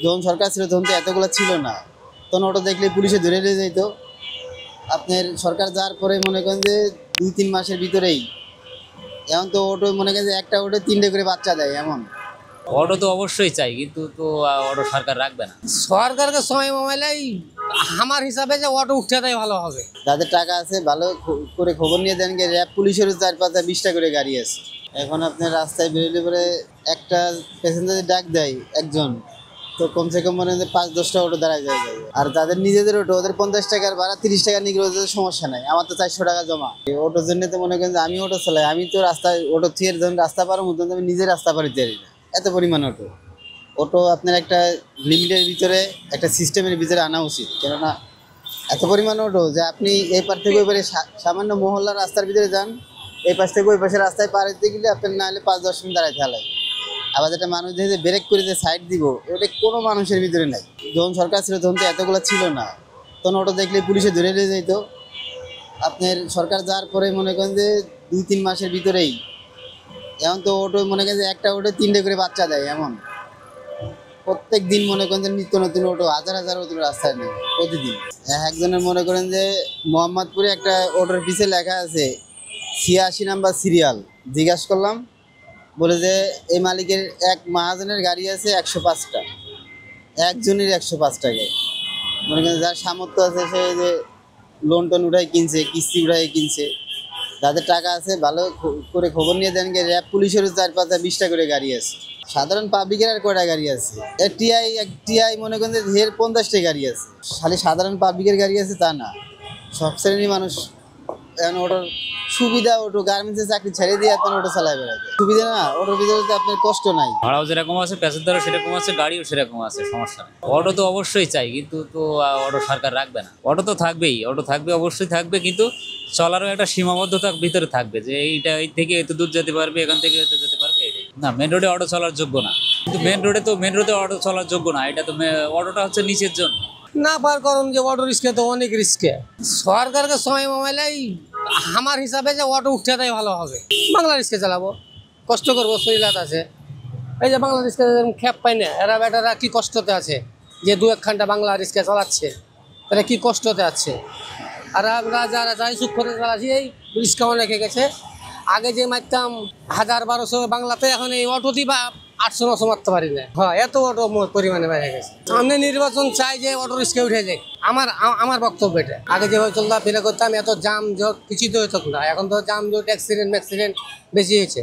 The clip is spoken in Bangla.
যখন সরকার ছিল তখন তো এতগুলো ছিল না, তখন অটো দেখলে পুলিশে ধরে নিয়ে যেত। আপনার সরকার যাওয়ার পরে মনে করেন যে 2-3 মাসের ভিতরেই এখন তো অটো মনে করেন যে একটা অটো 3টে করে বাচ্চা দেয় এমন। অটো তো অবশ্যই চাই, কিন্তু তো অটো সরকার রাখবে না। সরকারকে সময় মোবাইলেই আমার হিসাবে যে অটো উঠে দেয় ভালো হবে। যাদের টাকা আছে ভালো করে খবর নিয়ে দেন, র্যাব পুলিশেরও 4-5-20টা করে গাড়ি আছে। এখন আপনার রাস্তায় বেরোলে পরে একটা প্যাসেঞ্জার ডাক দেয় একজন, তো কমসে কম মনে হয় 5-10টা অটো দাঁড়ায় যায়। আর যাদের নিজেদের অটো, ওদের 50 টাকার ভাড়া 30 টাকা নিয়ে গেলে ওদের সমস্যা নাই, আমার তো 400 টাকা জমা। এই অটোর জন্য তো মনে করেন যে আমি অটো চালাই, আমি তো রাস্তায় অটো থিয়ে যখন রাস্তা পারো মতন আমি নিজে রাস্তা পারি তৈরি না, এত পরিমাণ অটো। অটো আপনার একটা লিমিটের ভিতরে, একটা সিস্টেমের ভিতরে আনা উচিত, কেননা এত পরিমাণ অটো যে আপনি এই পার থেকে ওই পারে সামান্য মহল্লার রাস্তার ভিতরে যান, এই পাশ থেকে ওই পাশে রাস্তায় পার হতে গেলে আপনার না হলে 5-10 মিনিট দাঁড়ায় ফেলায়। আবার যেটা মানুষ যে ব্রেক করে যে সাইড দিব, ওটা কোনো মানুষের ভিতরে নাই। যখন সরকার ছিল তখন তো এতগুলো ছিল না, তখন অটো দেখলে পুলিশে ধরে নিয়ে যেত। আপনার সরকার যাওয়ার পরে মনে করেন যে 2-3 মাসের ভিতরেই এখন তো অটো মনে করেন যে একটা অটো 3টে করে বাচ্চা দেয় এমন। প্রত্যেক দিন মনে করেন যে নিত্য নতুন অটো, হাজার হাজার অটো রাস্তায় নেই প্রতিদিন। একজনের মনে করেন যে মোহাম্মদপুরে একটা অটোর পিছে লেখা আছে 86 নাম্বার সিরিয়াল। জিজ্ঞাসা করলাম, বলে যে এই মালিকের এক মহাজনের গাড়ি আছে 105টা, একজনের 105 টাকায়। মনে করেন যার সামর্থ্য আছে সে যে লোন টোন উঠাই কিনছে, কিস্তি উঠাই কিনছে। যাদের টাকা আছে ভালো করে খবর নিয়ে দেন, র্যাব পুলিশেরও 4-5-20টা করে গাড়ি আছে। সাধারণ পাবলিকের আর কয়টা গাড়ি আছে? টিআই মনে করেন যে 50টা গাড়ি আছে। খালি সাধারণ পাবলিকের গাড়ি আছে তা না, সব শ্রেণীর মানুষ এখন ওটার সুবিধা। অটো গার্মেন্টসে চাকরি ছেড়ে দিয়ে আপনার অটো চালায় বেড়াবে, সুবিধা না। অটোর ভিতরে তো আপনার কষ্ট নাই, ভাড়াও যেরকম আছে, প্যাসেঞ্জারও সেরকম আছে, গাড়িও সেরকম আছে, সমস্যা নেই। অটো তো অবশ্যই চাই, কিন্তু তো অটো সরকার রাখবে না। অটো তো থাকবেই, অটো থাকবে, অবশ্যই থাকবে, কিন্তু চলারও একটা সীমাবদ্ধতার ভিতরে থাকবে, যে এইটা এই থেকে এত দূর যেতে পারবে, এখান থেকে এত যেতে পারবে। এটাই না, মেন রোডে অটো চলার যোগ্য না। কিন্তু মেন রোডে অটো চলার যোগ্য না, এটা তো অটোটা হচ্ছে নিচের জন্য। না পার করুন যে অটো রিস্কে তো অনেক রিস্কে। সরকারকে সময় মোবাইলেই আমার হিসাবে যে অটো উঠে দেয় ভালো হবে। বাংলা রিস্কে চালাবো, কষ্ট করবো, শরীরাত আছে। এই যে বাংলা রিস্কে খ্যাপ পাই না, এরা বেটারা কি কষ্টতে আছে, যে 2-1 ঘন্টা বাংলা রিস্কে চালাচ্ছে, তারা কি কষ্টতে আছে। আর আমরা যারা যাই সুখ করে চালাচ্ছি, এই রিস্কা অনেকে গেছে। আগে যে মারতাম 1000-1200 বাংলাতে, এখন এই অটোতেই বা 800-900 মারতে পারি না। হ্যাঁ, এত অটো পরিমাণে বেড়ে গেছে। সামনে নির্বাচন চাই যে অটো রিস্কে উঠে যায়। আমার বক্তব্য এটা। আগে যেভাবে চলতা ফিরে করতাম, এত জাম জট কিছুই তো হতো না। এখন তো জাম জট, অ্যাক্সিডেন্ট বেশি হয়েছে।